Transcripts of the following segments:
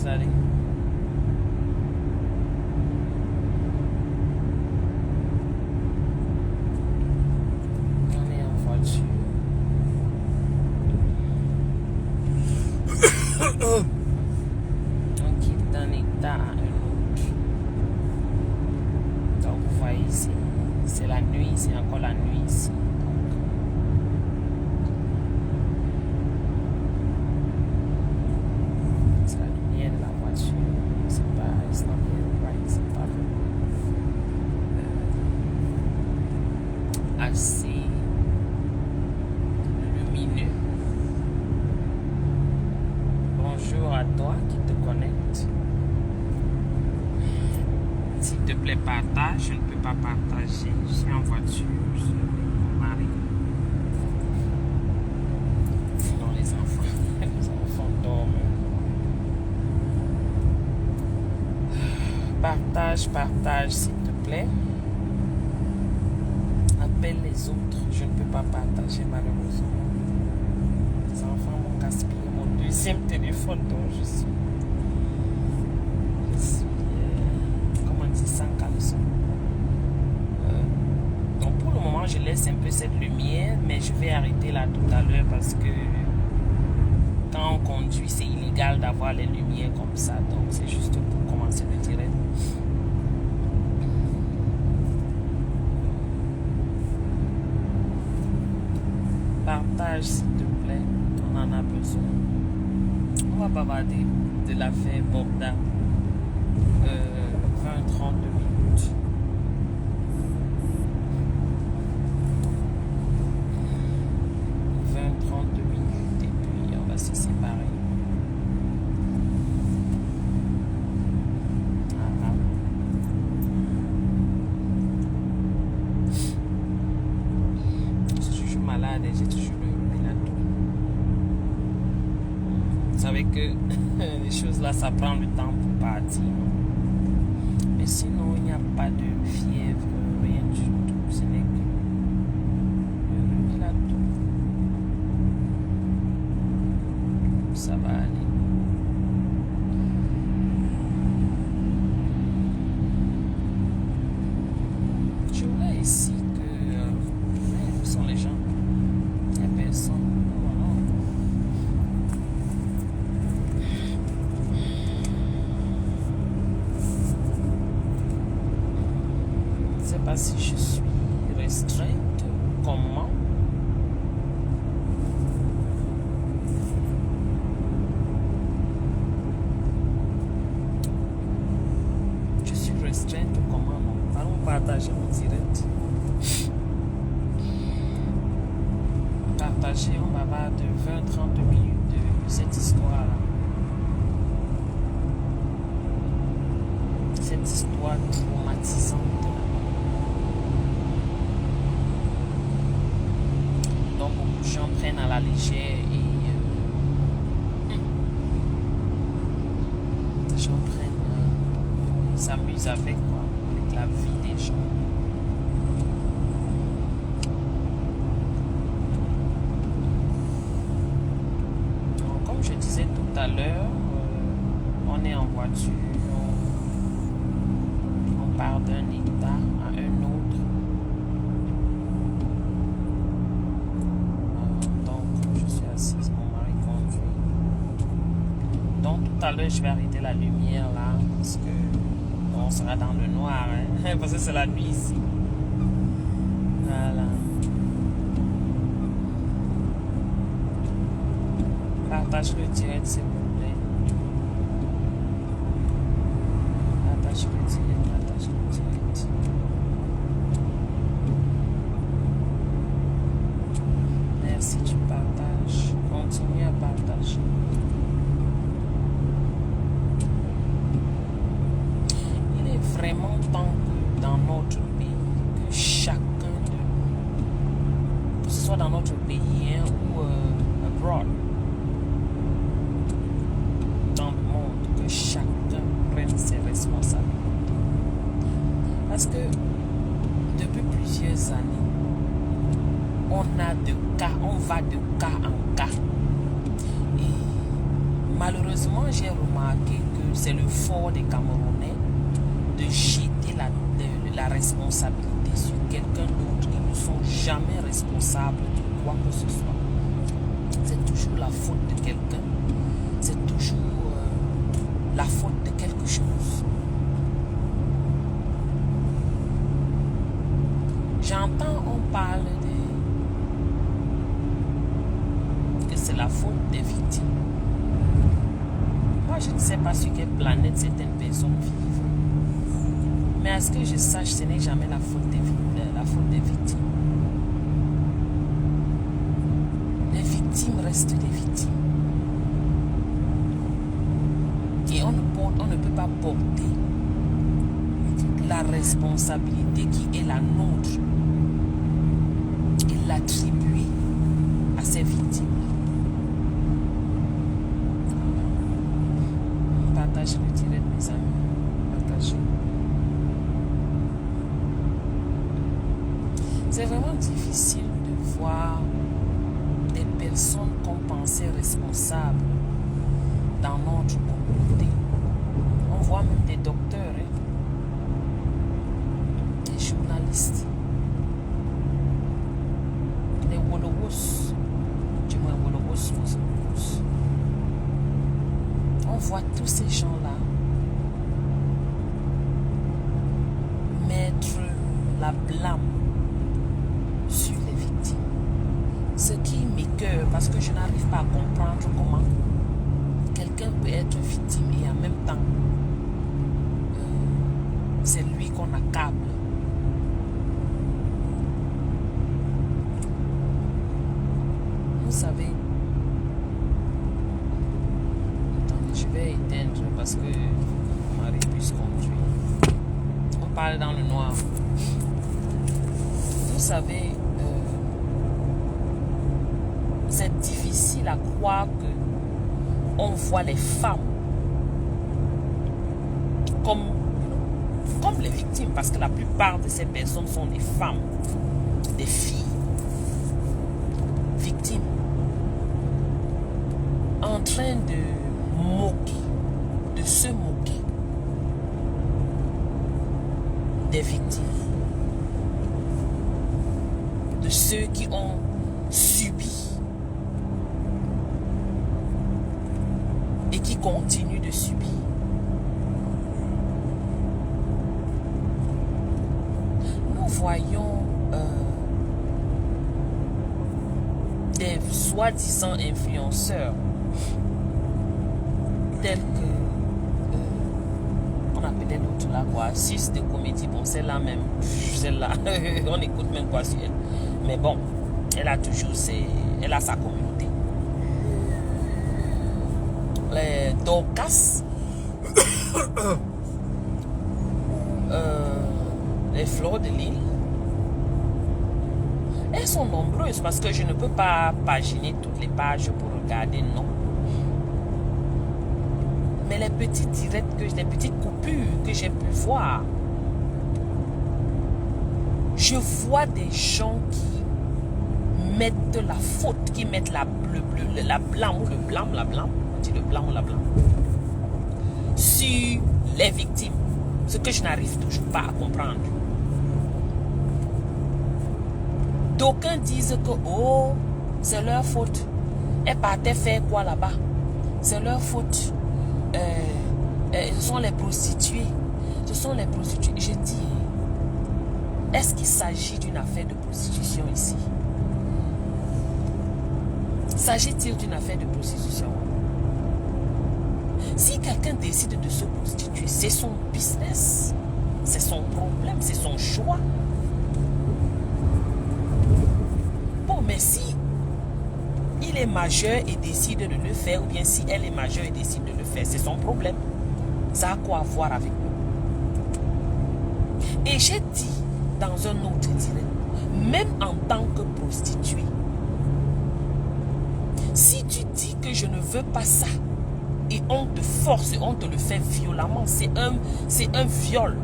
vous allez? On est en voiture. On quitte d'un état à un autre. Donc vous voyez ici, c'est la nuit, c'est encore la nuit ici. C'est la lumière de la voiture. C'est pas, it's not very bright, c'est pas assez lumineux. Bonjour à toi qui te connecte. S'il te plaît, partage. Je ne peux pas partager. Je suis en voiture. Je suis avec mon mari. Sinon, les enfants dorment. Partage, s'il te plaît. Appelle les autres. Je ne peux pas partager, malheureusement. Les enfants m'ont gaspillé mon deuxième téléphone dont je suis comment on dit, sans caleçon. Donc pour le moment, je laisse un peu cette lumière, mais je vais arrêter là tout à l'heure parce que quand on conduit, c'est illégal d'avoir les lumières comme ça. Donc c'est juste pour commencer le direct. Partage s'il te plaît, on en a besoin. On va bavarder de l'affaire Borda 20-30 minutes. Et puis on va se séparer. Voilà. Je suis malade et j'ai toujours le mélato. Vous savez que les choses là, ça prend le temps pour partir. Mais sinon, il n'y a pas de fièvre, rien du tout. Ce n'est que le mélato. Ça va aller. Je voulais ici que... où sont les gens? Il n'y a personne. Voilà. Je ne sais pas si je suis restreinte. Comment? Je suis restreinte ou comment? Non? Allons partager mon direct. Partager, on va avoir de 20-30 minutes de cette histoire-là. Cette histoire traumatisante. Donc beaucoup de gens prennent à la légère et les gens prennent, s'amusent avec la vie des gens. Donc, comme je disais tout à l'heure, on est en voiture, on part d'un état à un autre. Donc je suis assise, mon mari conduit. Donc tout à l'heure je vais arrêter la lumière là parce que on sera dans le noir, hein, parce que c'est la nuit ici. Voilà. Partage le direct s'il vous plaît. Partage le direct. Merci du partage. Continue à partager. Il est vraiment temps que dans notre pays, que chacun de nous, que ce soit dans notre pays hein, ou abroad, dans le monde, que chacun prenne ses responsabilités. Parce que depuis plusieurs années, on va de cas en cas. Et Malheureusement, j'ai remarqué que c'est le fort des Camerounais de jeter la responsabilité sur quelqu'un d'autre. Ils ne sont jamais responsables de quoi que ce soit. C'est toujours la faute de quelqu'un. C'est toujours la faute de quelque chose. J'entends, on parle que c'est la faute des victimes. Moi, je ne sais pas sur quelle planète certaines personnes vivent. Mais à ce que je sache, ce n'est jamais la faute des victimes. Les victimes restent des victimes. Et on ne peut pas porter la responsabilité qui est la nôtre et l'attribuer à ces victimes. Partagez le direct, mes amis. Partagez. C'est vraiment difficile de voir des personnes qu'on pensait responsables dans notre communauté. On voit même des docteurs, des journalistes, des Wolowos, du moins Wolowos. On voit tous ces gens-là mettre la blâme sur les victimes. Ce qui m'écoeure parce que je n'arrive pas à comprendre comment quelqu'un peut être victime et en même temps c'est lui qu'on accable. Vous savez, attendez, je vais éteindre parce que mon mari puisse conduire. On parle dans le noir. Vous savez, c'est difficile à croire que on voit les femmes comme les victimes, parce que la plupart de ces personnes sont des femmes, des filles victimes, en train de moquer, de se moquer des victimes, de ceux qui ont subi et qui continuent de subir. Nous voyons des soi-disant influenceurs tels que on appelait l'autre là quoi, 6 de comédie, bon celle-là même, celle-là, on écoute même quoi sur elle. Mais bon, elle a toujours elle a sa communauté. Les Dorcas, les Fleurs de l'île, elles sont nombreuses parce que je ne peux pas paginer toutes les pages pour regarder, non. Mais les petits directs, les petites coupures que j'ai pu voir, je vois des gens qui mettent la faute, qui mettent la blâme ou le blâme, on dit le blâme ou la blâme, sur les victimes. Ce que je n'arrive toujours pas à comprendre. D'aucuns disent que oh, c'est leur faute. Elles partaient faire quoi là-bas? C'est leur faute. Ce sont les prostituées. Ce sont les prostituées. Je dis, est-ce qu'il s'agit d'une affaire de prostitution ici? S'agit-il d'une affaire de prostitution? Si quelqu'un décide de se prostituer, c'est son business, c'est son problème, c'est son choix. Bon, mais si il est majeur et décide de le faire, ou bien si elle est majeure et décide de le faire, c'est son problème. Ça a quoi à voir avec nous? Et j'ai dit dans un autre direct, même en tant que prostituée, si tu dis que je ne veux pas ça, et on te force, on te le fait violemment, c'est un viol.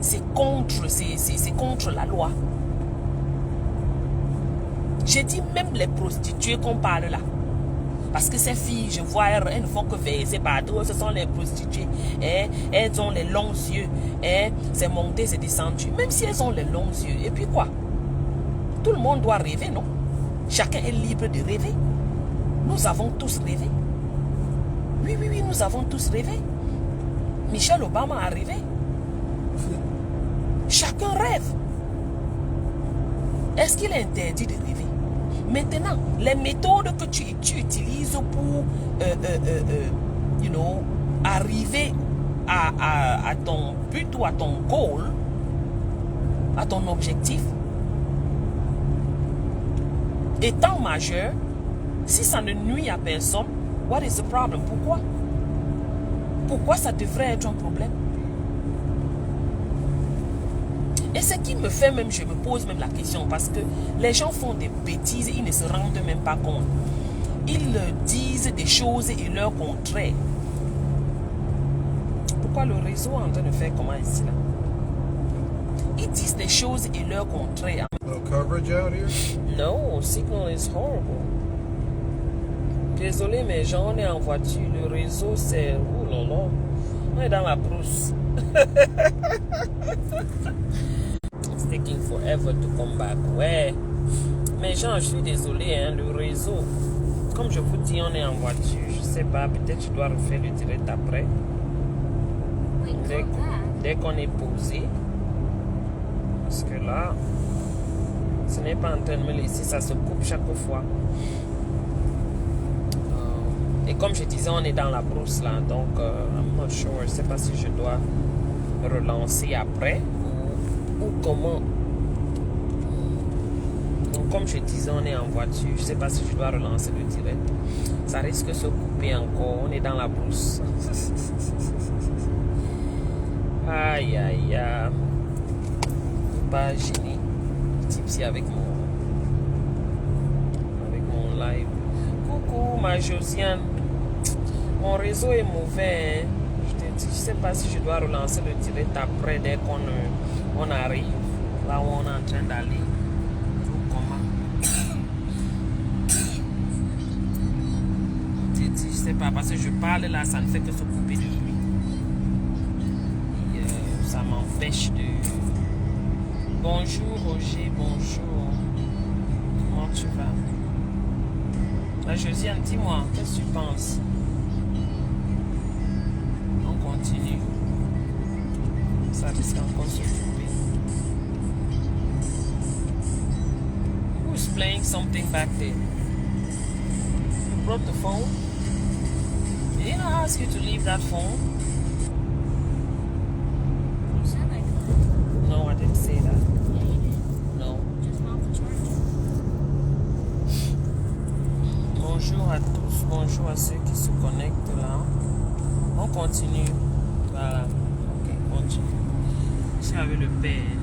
C'est contre la loi. J'ai dit même les prostituées qu'on parle là. Parce que ces filles, je vois, elles ne font que verser partout. Ce sont les prostituées. Elles ont les longs yeux. C'est monté, c'est descendu. Même si elles ont les longs yeux. Et puis quoi? Tout le monde doit rêver, non? Chacun est libre de rêver. Nous avons tous rêvé. Oui, oui, oui, nous avons tous rêvé. Michelle Obama a rêvé. Chacun rêve. Est-ce qu'il est interdit de rêver? Maintenant, les méthodes que tu utilises pour, arriver à ton but ou à ton goal, à ton objectif, étant majeur, si ça ne nuit à personne, what is the problem? Pourquoi? Pourquoi ça devrait être un problème? Et ce qui me fait même, je me pose même la question, parce que les gens font des bêtises, ils ne se rendent même pas compte. Ils disent des choses et leur contraire. Pourquoi le réseau est en train de faire comment ici là? Ils disent des choses et leur contraire. No coverage out here? No, signal is horrible. Désolé, mais gens, on est en voiture. Le réseau, c'est... Ouh là là. On est dans la brousse. It's taking forever to come back. Ouais. Mais gens, je suis désolé, hein, le réseau. Comme je vous dis, on est en voiture. Je sais pas, peut-être je dois refaire le direct après. Dès qu'on est posé. Parce que là, ce n'est pas en train de me laisser, ça se coupe chaque fois. Et comme je disais, on est dans la brousse là, donc I'm not sure, je ne sais pas si je dois relancer après ou comment. Donc comme je disais, on est en voiture, je ne sais pas si je dois relancer le direct. Ça risque de se couper encore, on est dans la brousse. Aïe aïe aïe. Pas gêné. Tipsy avec mon live. Coucou ma Josiane. Mon réseau est mauvais. Hein. Je te dis, je sais pas si je dois relancer le direct après dès qu'on arrive là où on est en train d'aller. Comment? Je te dis, je sais pas parce que je parle là, ça ne fait que se couper de lui. Et ça m'empêche de. Bonjour Roger, bonjour. Comment tu vas? La Josiane, dis-moi, qu'est-ce que tu penses? On continue. Ça risque encore de se couper. Who's playing something back there? You brought the phone? Did I ask you to leave that phone? You said I could. No, I didn't say that. Yeah, you did. No. Just off the charger. Bonjour à tous, bonjour à ceux qui se connectent là. On continue. Voilà. Ok, continue. Je suis avec le père.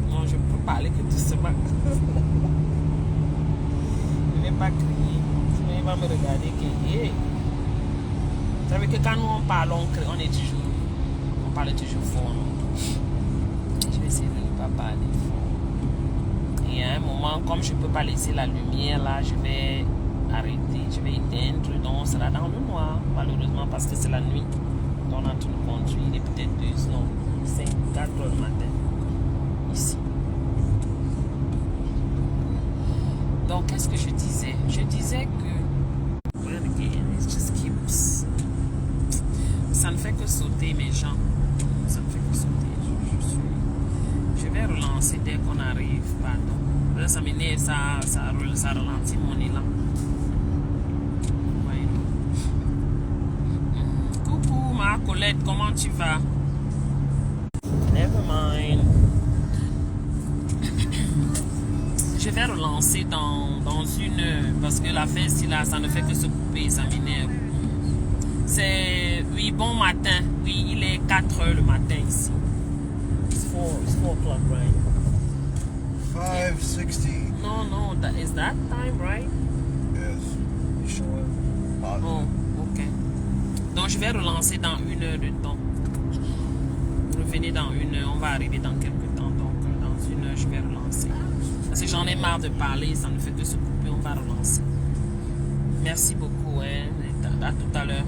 Non, je peux parler que doucement. Je ne vais pas crier. Sinon, il va me regarder crier. Vous savez que quand nous on parle, on parle toujours fort. Non? Je vais essayer de ne pas parler fort. Et à un moment, comme je ne peux pas laisser la lumière là, je vais arrêter, je vais éteindre. Donc on sera dans le noir, malheureusement, parce que c'est la nuit. Donc on a tout le conduit, il est peut-être 4 heures du matin. Ici. Donc qu'est-ce que je disais? Je disais que it just keeps. Ça ne fait que sauter mes gens. Ça ne fait que sauter. Je vais relancer dès qu'on arrive. Pardon. Là, ça m'énerve, ça ralentit mon élan. Voyez. Coucou ma Colette, comment tu vas? Never mind. Je vais relancer dans une heure parce que la fête ici là, ça ne fait que se couper, ça m'énerve. Oui, bon matin. Oui, il est 4 heures le matin ici. It's 4 o'clock, right? 5:16. No, is that time, right? Yes. You sure? Oh, ok. Donc, je vais relancer dans 1 heure de temps. Revenez dans 1 heure, on va arriver dans quelques temps. Donc, dans 1 heure, je vais relancer. Parce que j'en ai marre de parler, ça ne fait que se couper, on va relancer. Merci beaucoup, hein. À tout à l'heure.